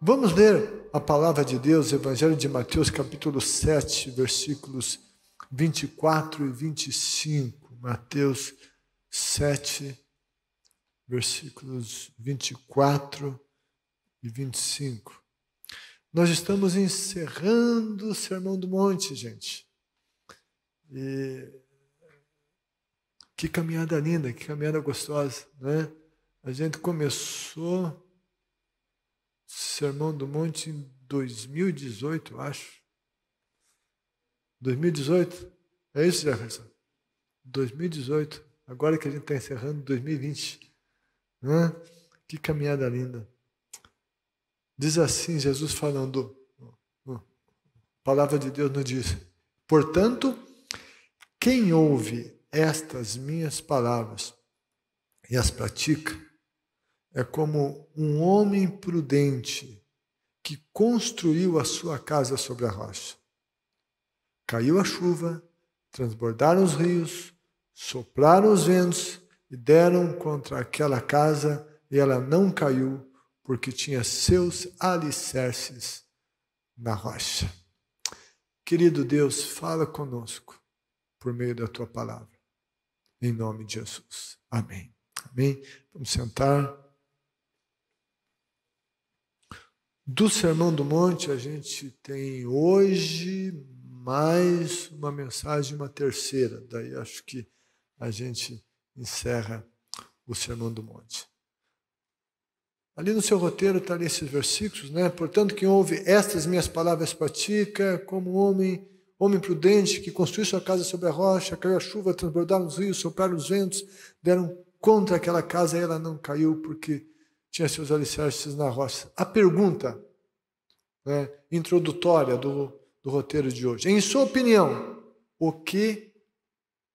Vamos ler a palavra de Deus, Evangelho de Mateus, capítulo 7, versículos 24 e 25. Mateus 7, versículos 24 e 25. Nós estamos encerrando o Sermão do Monte, gente. E que caminhada linda, que caminhada gostosa, né? A gente começou o Sermão do Monte em 2018, eu acho. 2018? É isso, Jefferson? 2018. Agora que a gente está encerrando 2020. Né? Que caminhada linda. Diz assim, Jesus falando, a palavra de Deus nos diz: portanto, quem ouve estas minhas palavras e as pratica, é como um homem prudente que construiu a sua casa sobre a rocha. Caiu a chuva, transbordaram os rios, sopraram os ventos e deram contra aquela casa, e ela não caiu, porque tinha seus alicerces na rocha. Querido Deus, fala conosco por meio da tua palavra. Em nome de Jesus. Amém. Amém. Vamos sentar. Do Sermão do Monte, a gente tem hoje mais uma mensagem, uma terceira. Daí acho que a gente encerra o Sermão do Monte. Ali no seu roteiro está ali esses versículos, né? Portanto, quem ouve estas minhas palavras pratica, como homem prudente que construiu sua casa sobre a rocha, caiu a chuva, transbordaram os rios, sopraram os ventos, deram contra aquela casa e ela não caiu porque tinha seus alicerces na rocha. A pergunta, né, introdutória do roteiro de hoje: em sua opinião, o que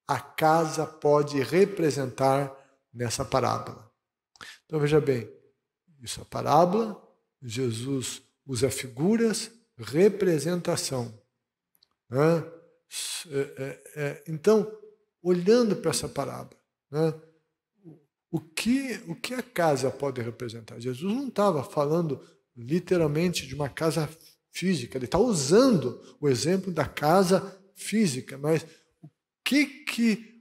a casa pode representar nessa parábola? Então veja bem, isso é a parábola, Jesus usa figuras, representação. Né? Então, olhando para essa parábola, né, o que a casa pode representar? Jesus não estava falando literalmente de uma casa física, ele está usando o exemplo da casa física, mas o que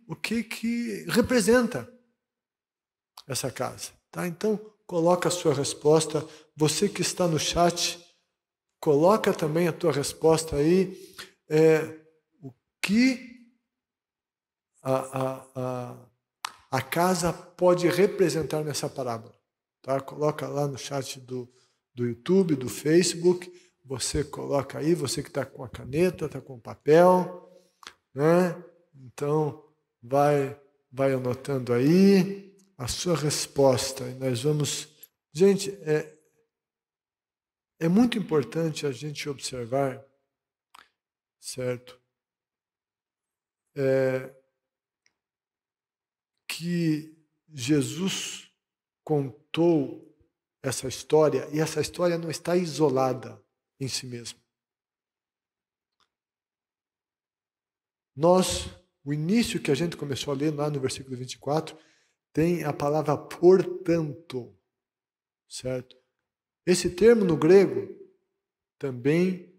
representa essa casa? Tá? Então, coloca a sua resposta. Você que está no chat, coloca também a tua resposta aí. O que a casa pode representar nessa parábola? Tá? Coloca lá no chat do YouTube, do Facebook. Você coloca aí, você que está com a caneta, está com o papel, né? Então, vai anotando aí a sua resposta. E nós vamos... Gente, é muito importante a gente observar, certo? Que Jesus contou essa história, e essa história não está isolada em si mesma. O início que a gente começou a ler lá no versículo 24, tem a palavra portanto, certo? Esse termo no grego também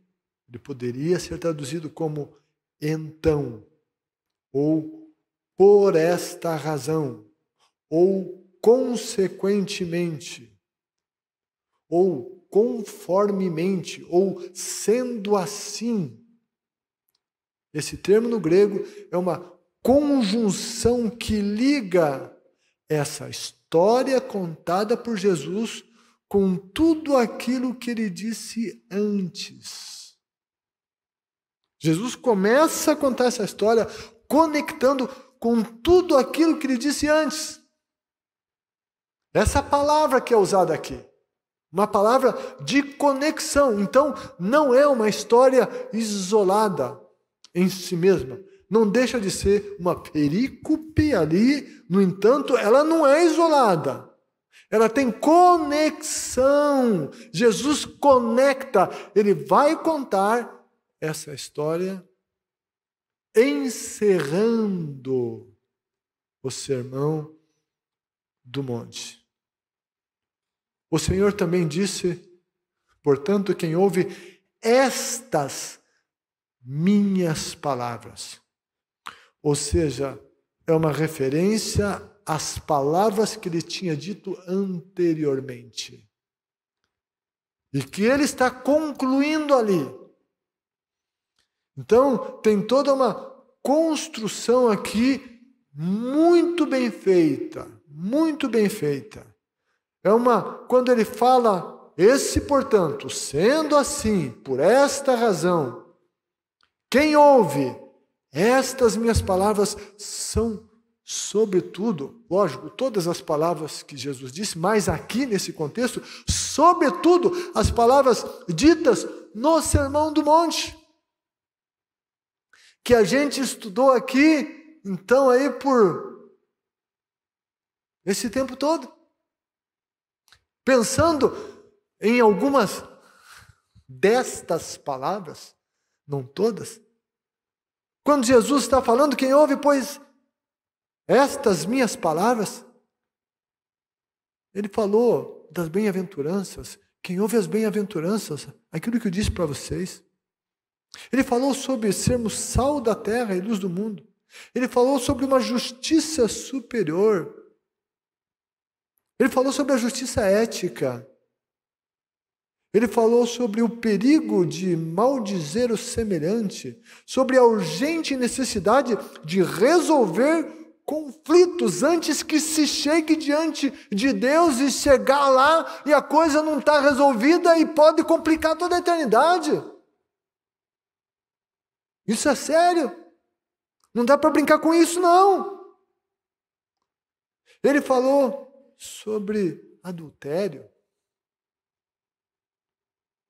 ele poderia ser traduzido como então, ou por esta razão, ou consequentemente, ou conformemente, ou sendo assim. Esse termo no grego é uma conjunção que liga essa história contada por Jesus com tudo aquilo que ele disse antes. Jesus começa a contar essa história conectando com tudo aquilo que ele disse antes. Essa palavra que é usada aqui, uma palavra de conexão. Então, não é uma história isolada em si mesma. Não deixa de ser uma perícope ali, no entanto, ela não é isolada. Ela tem conexão. Jesus conecta. Ele vai contar essa história encerrando o Sermão do Monte. O Senhor também disse portanto, quem ouve estas minhas palavras. Ou seja, é uma referência às palavras que ele tinha dito anteriormente. E que ele está concluindo ali. Então, tem toda uma construção aqui muito bem feita. Muito bem feita. Quando ele fala, portanto, sendo assim, por esta razão, quem ouve estas minhas palavras são, sobretudo, lógico, todas as palavras que Jesus disse, mas aqui nesse contexto, sobretudo as palavras ditas no Sermão do Monte, que a gente estudou aqui, então, aí por esse tempo todo, pensando em algumas destas palavras, não todas. Quando Jesus está falando, quem ouve, pois, estas minhas palavras, ele falou das bem-aventuranças. Quem ouve as bem-aventuranças, aquilo que eu disse para vocês. Ele falou sobre sermos sal da terra e luz do mundo. Ele falou sobre uma justiça superior. Ele falou sobre a justiça ética. Ele falou sobre o perigo de maldizer o semelhante, sobre a urgente necessidade de resolver conflitos antes que se chegue diante de Deus e chegar lá e a coisa não está resolvida e pode complicar toda a eternidade. Isso é sério. Não dá para brincar com isso, não. Ele falou sobre adultério.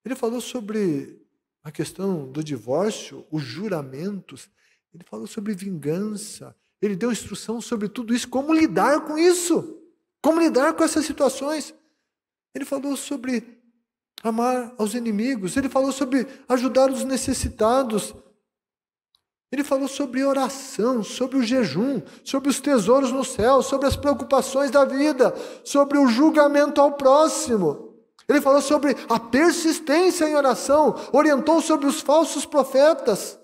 Ele falou sobre a questão do divórcio, os juramentos. Ele falou sobre vingança. Ele deu instrução sobre tudo isso, como lidar com isso, como lidar com essas situações. Ele falou sobre amar aos inimigos. Ele falou sobre ajudar os necessitados. Ele falou sobre oração, sobre o jejum, sobre os tesouros no céu, sobre as preocupações da vida, sobre o julgamento ao próximo. Ele falou sobre a persistência em oração, orientou sobre os falsos profetas.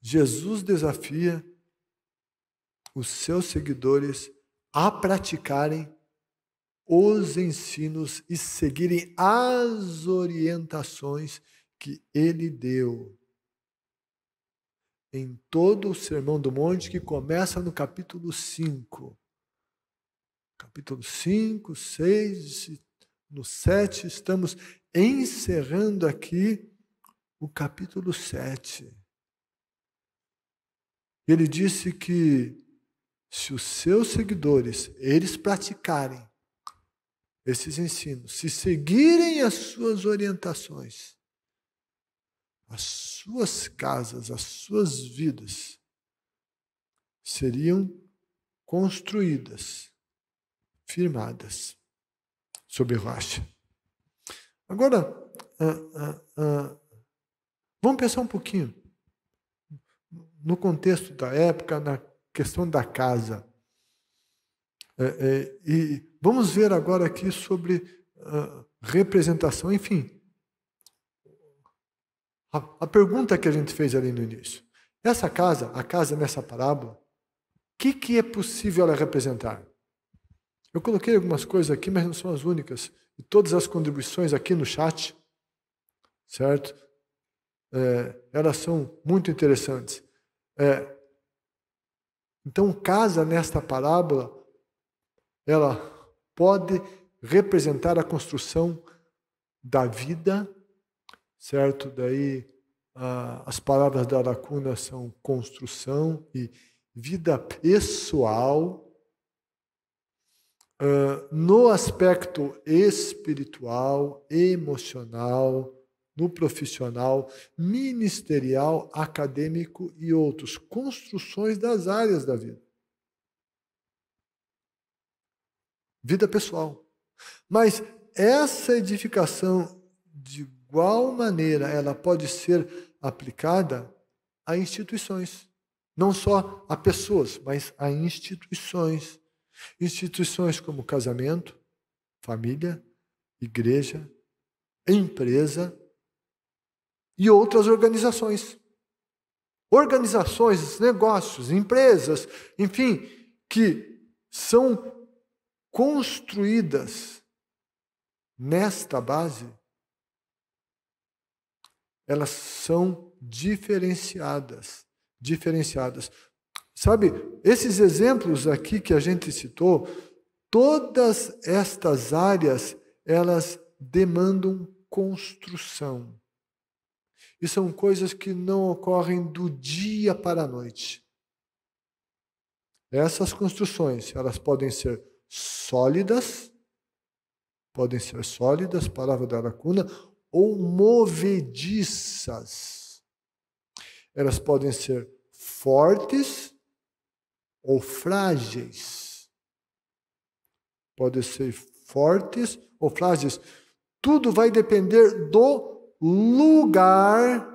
Jesus desafia os seus seguidores a praticarem os ensinos e seguirem as orientações que ele deu em todo o Sermão do Monte, que começa no capítulo 5. Capítulo 5, 6, no 7, estamos encerrando aqui o capítulo 7. Ele disse que se os seus seguidores, eles praticarem esses ensinos, se seguirem as suas orientações, as suas casas, as suas vidas seriam construídas, firmadas sobre rocha. Agora, vamos pensar um pouquinho no contexto da época, na questão da casa. E vamos ver agora aqui sobre representação. Enfim, a pergunta que a gente fez ali no início. Essa casa, a casa nessa parábola, o que é possível ela representar? Eu coloquei algumas coisas aqui, mas não são as únicas. E todas as contribuições aqui no chat, certo? Elas são muito interessantes. Então, casa nesta parábola, ela pode representar a construção da vida, certo? Daí as palavras da lacuna são construção e vida pessoal. No aspecto espiritual, emocional, no profissional, ministerial, acadêmico e outros, construções das áreas da vida. Vida pessoal. Mas essa edificação, de igual maneira, ela pode ser aplicada a instituições. Não só a pessoas, mas a instituições. Instituições como casamento, família igreja, empresa e outras organizações. Organizações, negócios, empresas, enfim, que são construídas nesta base, elas são diferenciadas. Sabe, esses exemplos aqui que a gente citou, todas estas áreas, elas demandam construção. E são coisas que não ocorrem do dia para a noite. Essas construções, elas podem ser sólidas, palavra da lacuna, ou movediças. Elas podem ser fortes ou frágeis. Podem ser fortes ou frágeis. Tudo vai depender do lugar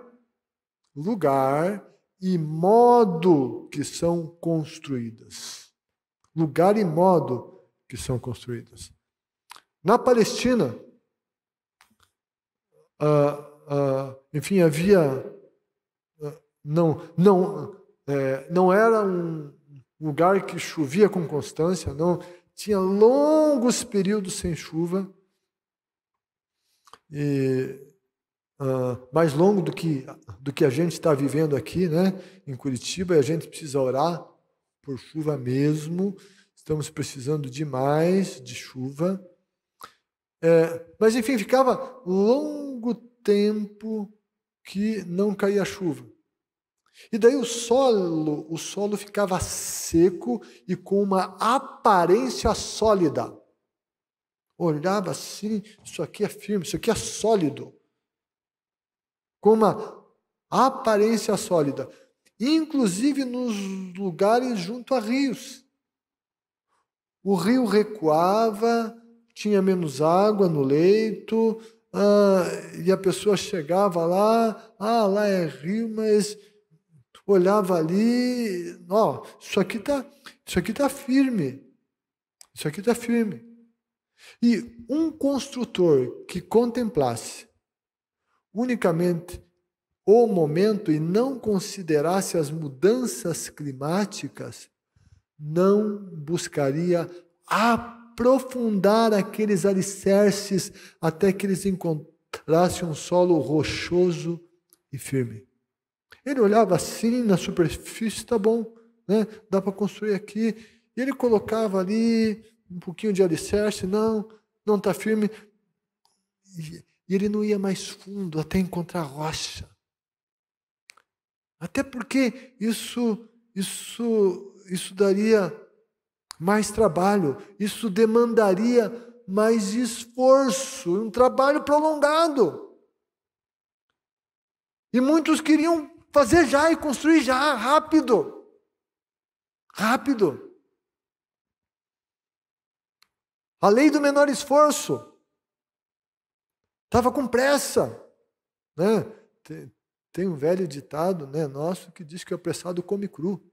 e modo que são construídas. Lugar e modo que são construídas. Na Palestina, enfim, havia... Não era um lugar que chovia com constância, não. Tinha longos períodos sem chuva, mais longo do que a gente está vivendo aqui, né, em Curitiba, e a gente precisa orar por chuva mesmo. Estamos precisando demais de chuva. Mas, enfim, ficava longo tempo que não caía chuva. E daí o solo ficava seco e com uma aparência sólida. Olhava assim, isso aqui é firme, isso aqui é sólido. Com uma aparência sólida. Inclusive nos lugares junto a rios. O rio recuava, tinha menos água no leito, e a pessoa chegava lá, lá é rio, mas olhava ali, isso aqui tá firme. Isso aqui está firme. E um construtor que contemplasse unicamente o momento e não considerasse as mudanças climáticas, não buscaria aprofundar aqueles alicerces até que eles encontrassem um solo rochoso e firme. Ele olhava assim na superfície, tá bom, né? Dá para construir aqui. E ele colocava ali um pouquinho de alicerce, não está firme. E ele não ia mais fundo até encontrar rocha. Até porque isso daria mais trabalho, isso demandaria mais esforço, um trabalho prolongado. E muitos queriam fazer já e construir já, rápido. Rápido. A lei do menor esforço. Estava com pressa. Né? Tem um velho ditado, né, nosso que diz que o apressado come cru.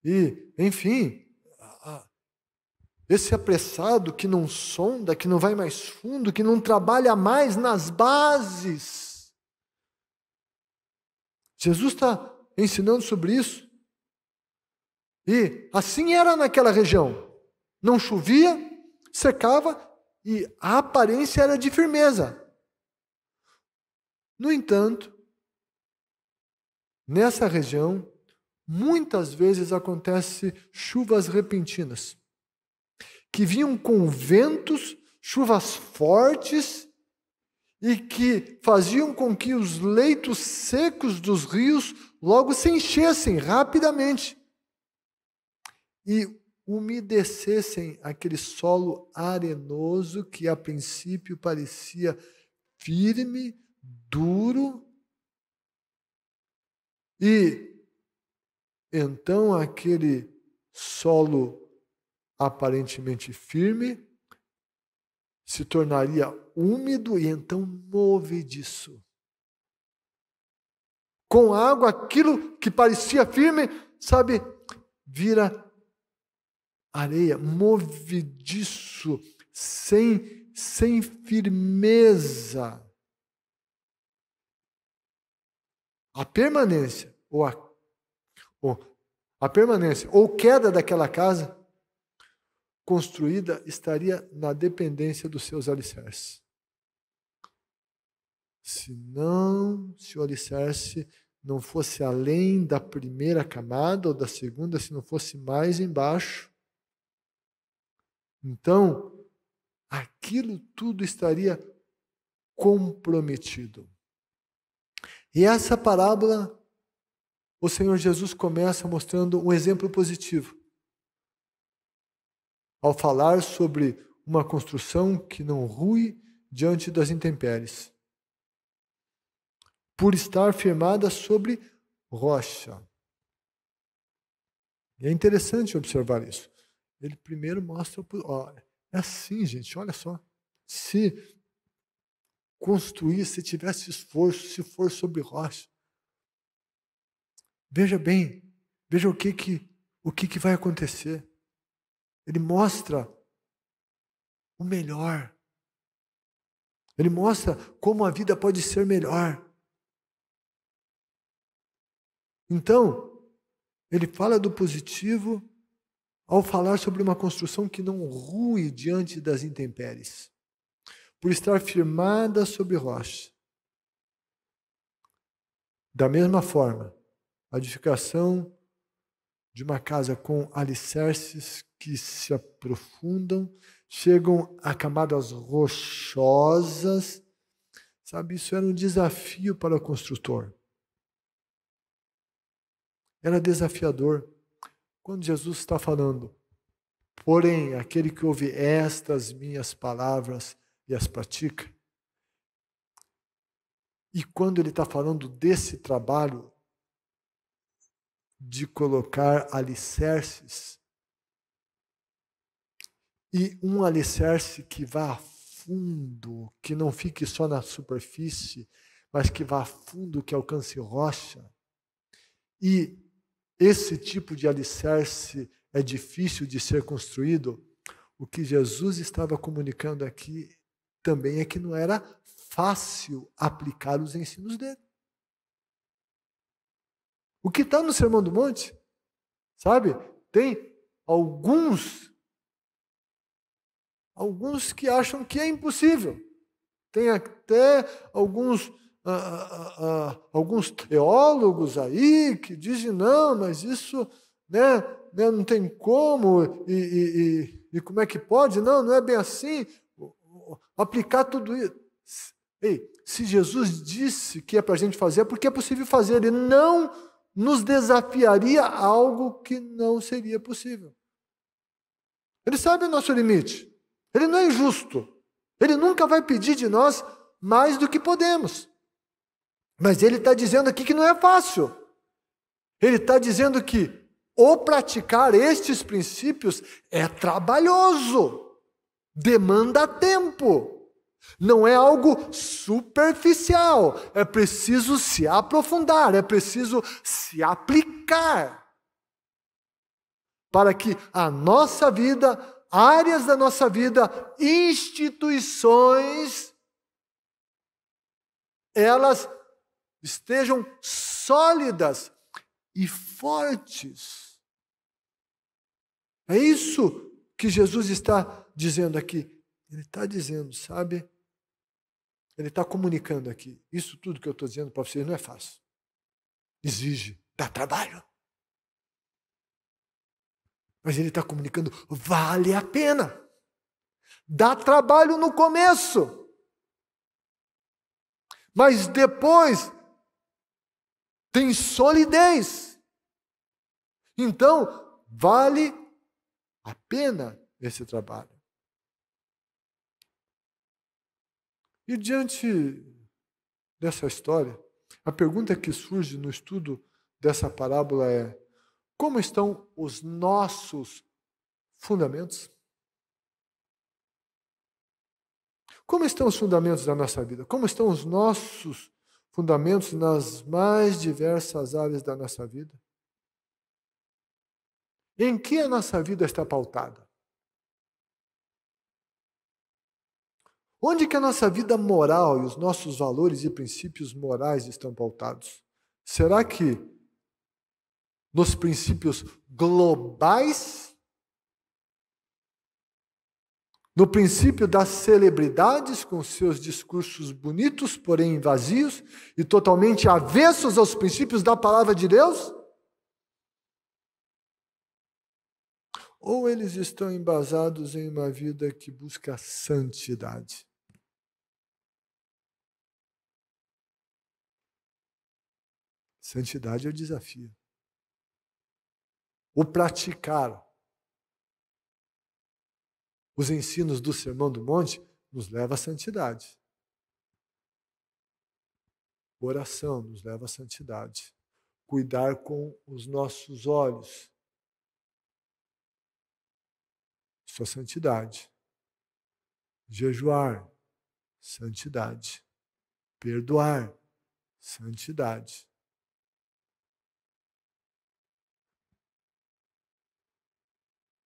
E, enfim, esse apressado que não sonda, que não vai mais fundo, que não trabalha mais nas bases. Jesus está ensinando sobre isso. E assim era naquela região. Não chovia, secava e a aparência era de firmeza. No entanto, nessa região, muitas vezes acontecem chuvas repentinas, que vinham com ventos, chuvas fortes, e que faziam com que os leitos secos dos rios logo se enchessem rapidamente e umedecessem aquele solo arenoso que a princípio parecia firme, duro. E então aquele solo aparentemente firme se tornaria úmido e então movediço. Com água, aquilo que parecia firme, vira areia, movediço, sem sem firmeza, a permanência ou queda daquela casa construída estaria na dependência dos seus alicerces. Se o alicerce não fosse além da primeira camada ou da segunda, se não fosse mais embaixo, então aquilo tudo estaria comprometido. E essa parábola, o Senhor Jesus começa mostrando um exemplo positivo. Ao falar sobre uma construção que não rui diante das intempéries, por estar firmada sobre rocha. E é interessante observar isso. Ele primeiro mostra, é assim, gente, olha só. Se construir, se tivesse esforço, se for sobre rocha. Veja bem, veja o que vai acontecer. Ele mostra o melhor. Ele mostra como a vida pode ser melhor. Então, ele fala do positivo ao falar sobre uma construção que não rui diante das intempéries, por estar firmada sobre rocha. Da mesma forma, a edificação de uma casa com alicerces que se aprofundam, chegam a camadas rochosas, sabe, isso era um desafio para o construtor. Era desafiador. Quando Jesus está falando, porém, aquele que ouve estas minhas palavras e as pratica, e quando ele está falando desse trabalho de colocar alicerces, e um alicerce que vá a fundo, que não fique só na superfície, mas que vá a fundo, que alcance rocha, e esse tipo de alicerce é difícil de ser construído, o que Jesus estava comunicando aqui também é que não era fácil aplicar os ensinos dele. O que está no Sermão do Monte, sabe? Tem alguns que acham que é impossível. Tem até alguns teólogos aí que dizem, não, mas isso não tem como, e como é que pode? Não é bem assim. Aplicar tudo isso. Ei, se Jesus disse que é para a gente fazer, é porque é possível fazer. Ele não nos desafiaria a algo que não seria possível. Ele sabe o nosso limite. Ele não é injusto. Ele nunca vai pedir de nós mais do que podemos. Mas ele está dizendo aqui que não é fácil. Ele está dizendo que o praticar estes princípios é trabalhoso, demanda tempo. Não é algo superficial, é preciso se aprofundar, é preciso se aplicar para que a nossa vida, áreas da nossa vida, instituições, elas estejam sólidas e fortes. É isso que Jesus está dizendo aqui. Ele está dizendo, sabe? Ele está comunicando aqui. Isso tudo que eu estou dizendo para vocês não é fácil. Exige, dá trabalho. Mas ele está comunicando, vale a pena. Dá trabalho no começo. Mas depois tem solidez. Então, vale a pena esse trabalho. E diante dessa história, a pergunta que surge no estudo dessa parábola é: como estão os nossos fundamentos? Como estão os fundamentos da nossa vida? Como estão os nossos fundamentos nas mais diversas áreas da nossa vida? Em que a nossa vida está pautada? Onde que a nossa vida moral e os nossos valores e princípios morais estão pautados? Será que nos princípios globais? No princípio das celebridades, com seus discursos bonitos, porém vazios, e totalmente avessos aos princípios da palavra de Deus? Ou eles estão embasados em uma vida que busca santidade? Santidade é o desafio. O praticar os ensinos do Sermão do Monte nos leva à santidade. Oração nos leva à santidade. Cuidar com os nossos olhos. Isso é santidade. Jejuar, santidade. Perdoar, santidade.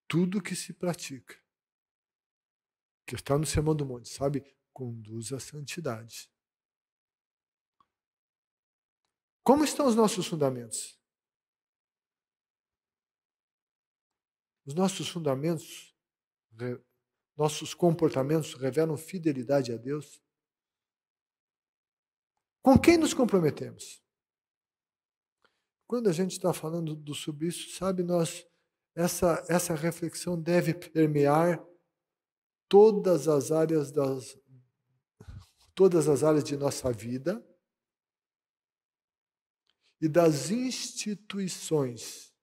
Tudo que se pratica, que está no Sermão do Monte, sabe, conduz à santidade. Como estão os nossos fundamentos? Os nossos fundamentos, nossos comportamentos revelam fidelidade a Deus? Com quem nos comprometemos? Quando a gente está falando sobre isso, sabe, essa reflexão deve permear todas as áreas de nossa vida e das instituições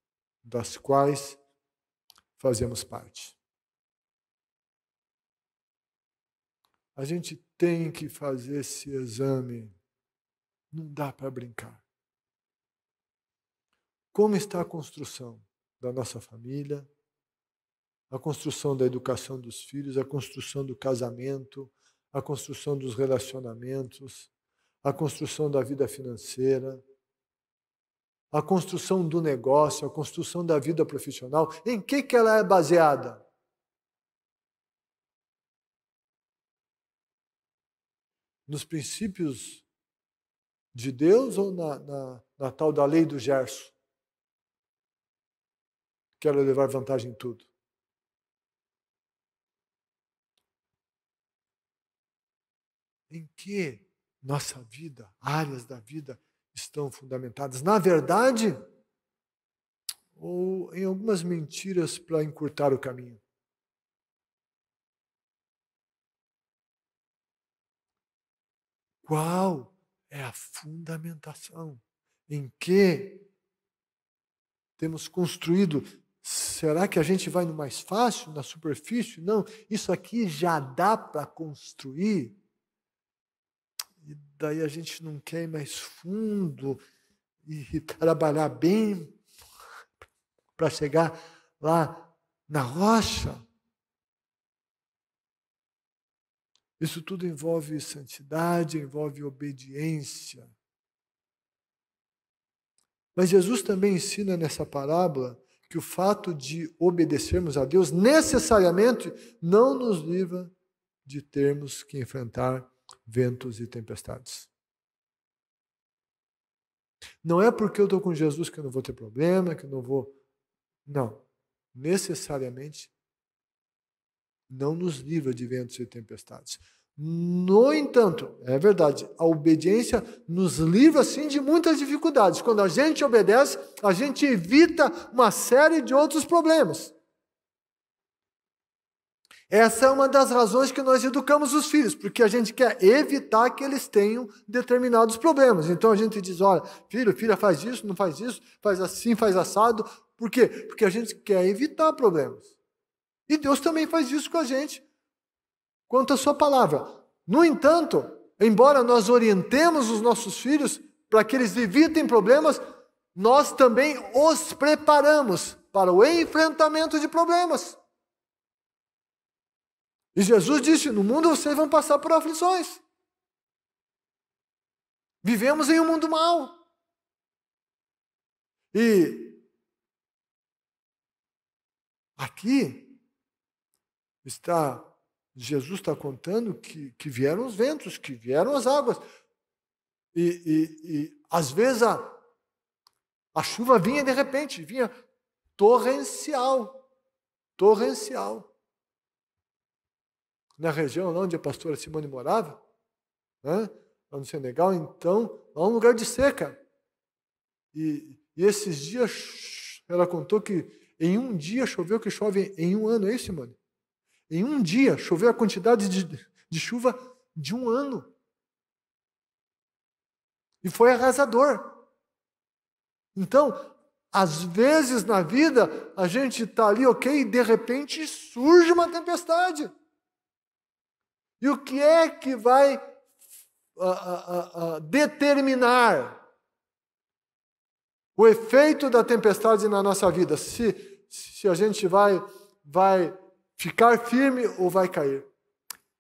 das quais fazemos parte. A gente tem que fazer esse exame. Não dá para brincar. Como está a construção da nossa família, a construção da educação dos filhos, a construção do casamento, a construção dos relacionamentos, a construção da vida financeira, a construção do negócio, a construção da vida profissional? Em que ela é baseada? Nos princípios de Deus ou na tal da lei do Gerson? Quero levar vantagem em tudo. Em que nossa vida, áreas da vida, estão fundamentadas? Na verdade, ou em algumas mentiras para encurtar o caminho? Qual é a fundamentação? Em que temos construído? Será que a gente vai no mais fácil, na superfície? Não, isso aqui já dá para construir. E daí a gente não quer ir mais fundo e trabalhar bem para chegar lá na rocha. Isso tudo envolve santidade, envolve obediência. Mas Jesus também ensina nessa parábola que o fato de obedecermos a Deus necessariamente não nos livra de termos que enfrentar ventos e tempestades. Não é porque eu estou com Jesus que eu não vou ter problema, que eu não vou... Não. Necessariamente não nos livra de ventos e tempestades. No entanto, é verdade, a obediência nos livra, sim, de muitas dificuldades. Quando a gente obedece, a gente evita uma série de outros problemas. Essa é uma das razões que nós educamos os filhos, porque a gente quer evitar que eles tenham determinados problemas. Então a gente diz, olha, filho, filha, faz isso, não faz isso, faz assim, faz assado. Por quê? Porque a gente quer evitar problemas. E Deus também faz isso com a gente, quanto à sua palavra. No entanto, embora nós orientemos os nossos filhos para que eles evitem problemas, nós também os preparamos para o enfrentamento de problemas. E Jesus disse, no mundo vocês vão passar por aflições. Vivemos em um mundo mau. E aqui está Jesus está contando que vieram os ventos, que vieram as águas. E às vezes a chuva vinha de repente, vinha torrencial. Na região onde a pastora Simone morava, né, lá no Senegal, então, é um lugar de seca. E esses dias, ela contou que em um dia choveu que chove em um ano, é isso, Simone? Em um dia choveu a quantidade de chuva de um ano. E foi arrasador. Então, às vezes na vida, a gente está ali, ok, e de repente surge uma tempestade. E o que é que vai determinar o efeito da tempestade na nossa vida? Se a gente vai ficar firme ou vai cair?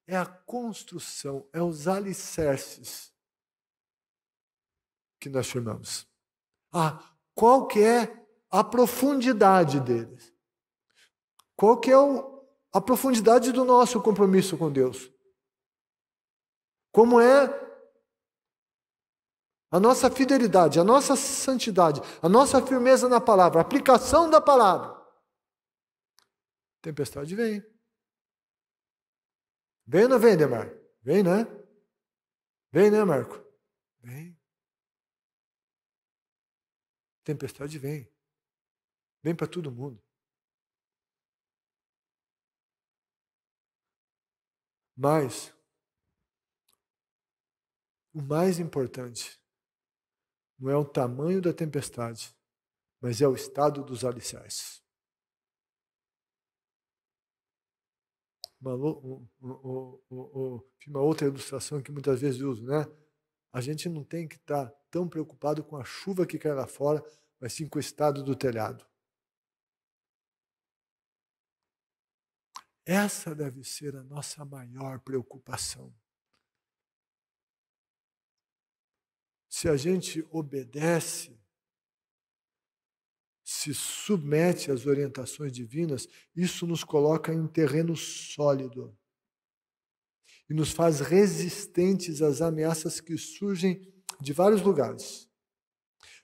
É a construção, é os alicerces que nós firmamos. Qual que é a profundidade deles? Qual que é a profundidade do nosso compromisso com Deus? Como é a nossa fidelidade, a nossa santidade, a nossa firmeza na palavra, a aplicação da palavra? Tempestade vem. Vem ou não vem, Demar? Vem, né? Vem, né, Marco? Vem. Tempestade vem. Vem para todo mundo. Mas o mais importante não é o tamanho da tempestade, mas é o estado dos alicerces. Uma outra ilustração que muitas vezes eu uso, né? A gente não tem que estar tão preocupado com a chuva que cai lá fora, mas sim com o estado do telhado. Essa deve ser a nossa maior preocupação. Se a gente obedece, se submete às orientações divinas, isso nos coloca em um terreno sólido e nos faz resistentes às ameaças que surgem de vários lugares.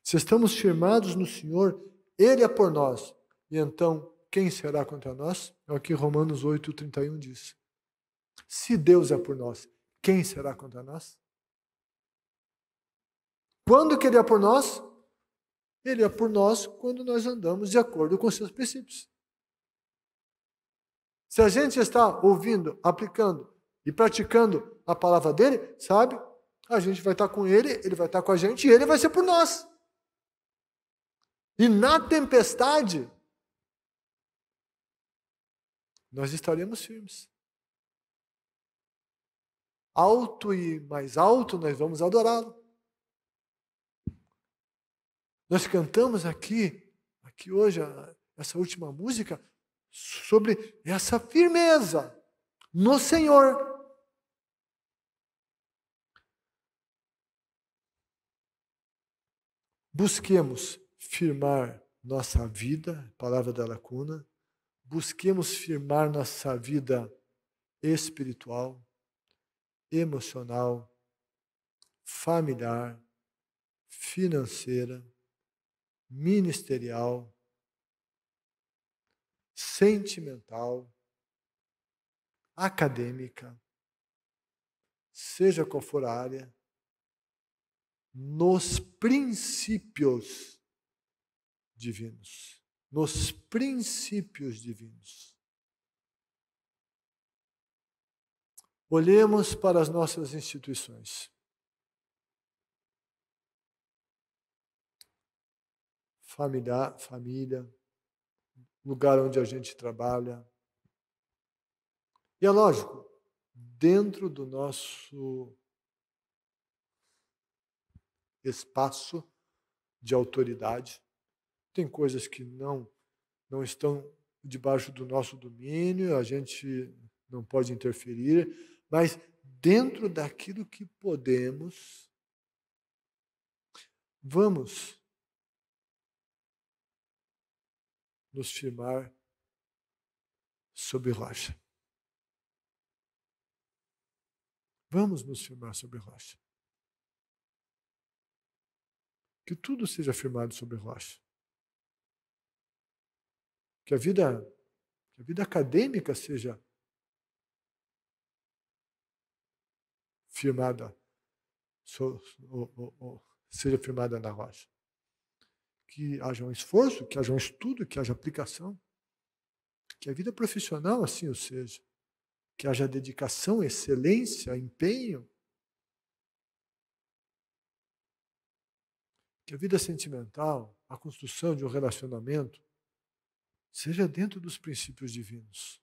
Se estamos firmados no Senhor, Ele é por nós. E então, quem será contra nós? É o que Romanos 8:31 diz. Se Deus é por nós, quem será contra nós? Quando que Ele é por nós? Ele é por nós quando nós andamos de acordo com seus princípios. Se a gente está ouvindo, aplicando e praticando a palavra dele, sabe? A gente vai estar com ele, ele vai estar com a gente e ele vai ser por nós. E na tempestade, nós estaremos firmes. Alto e mais alto, nós vamos adorá-lo. Nós cantamos aqui hoje, essa última música, sobre essa firmeza no Senhor. Busquemos firmar nossa vida, palavra da Lacuna, busquemos firmar nossa vida espiritual, emocional, familiar, financeira, ministerial, sentimental, acadêmica, seja qual for a área, nos princípios divinos. Nos princípios divinos. Olhemos para as nossas instituições. Família, lugar onde a gente trabalha. E é lógico, dentro do nosso espaço de autoridade, tem coisas que não estão debaixo do nosso domínio, a gente não pode interferir, mas dentro daquilo que podemos, vamos nos firmar sob rocha. Vamos nos firmar sobre rocha. Que tudo seja firmado sobre rocha. Que a vida acadêmica seja firmada, seja firmada na rocha. Que haja um esforço, que haja um estudo, que haja aplicação. Que a vida profissional assim o seja. Que haja dedicação, excelência, empenho. Que a vida sentimental, a construção de um relacionamento, seja dentro dos princípios divinos.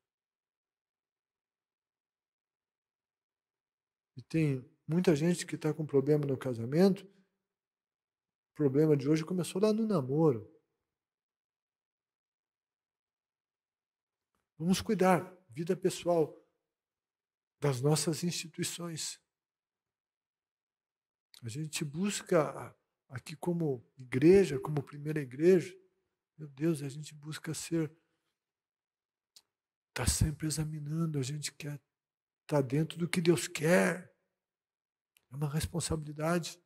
E tem muita gente que está com problema no casamento. O problema de hoje começou lá no namoro. Vamos cuidar, vida pessoal, das nossas instituições. A gente busca aqui como igreja, como primeira igreja, meu Deus, a gente busca está sempre examinando, a gente quer estar dentro do que Deus quer. É uma responsabilidade.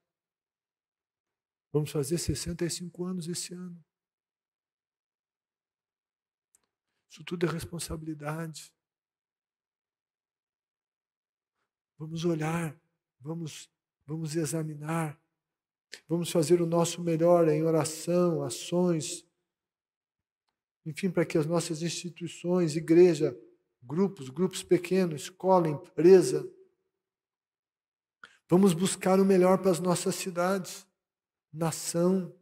Vamos fazer 65 anos esse ano. Isso tudo é responsabilidade. Vamos olhar, vamos examinar, vamos fazer o nosso melhor em oração, ações, enfim, para que as nossas instituições, igreja, grupos pequenos, escola, empresa, vamos buscar o melhor para as nossas cidades, nação.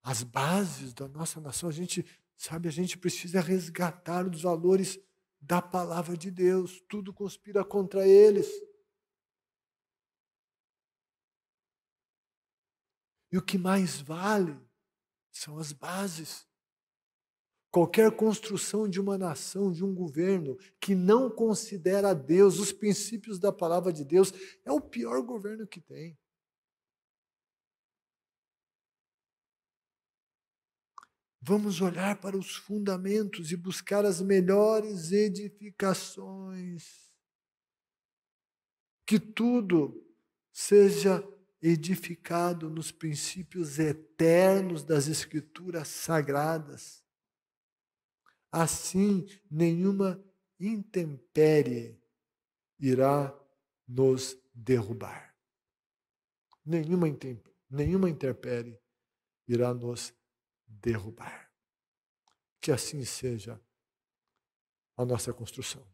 As bases da nossa nação, a gente precisa resgatar os valores da palavra de Deus. Tudo conspira contra eles. E o que mais vale são as bases. Qualquer construção de uma nação, de um governo, que não considera Deus, os princípios da palavra de Deus, é o pior governo que tem. Vamos olhar para os fundamentos e buscar as melhores edificações. Que tudo seja edificado nos princípios eternos das Escrituras sagradas. Assim, nenhuma intempérie irá nos derrubar. Nenhuma intempérie irá nos derrubar. Que assim seja a nossa construção.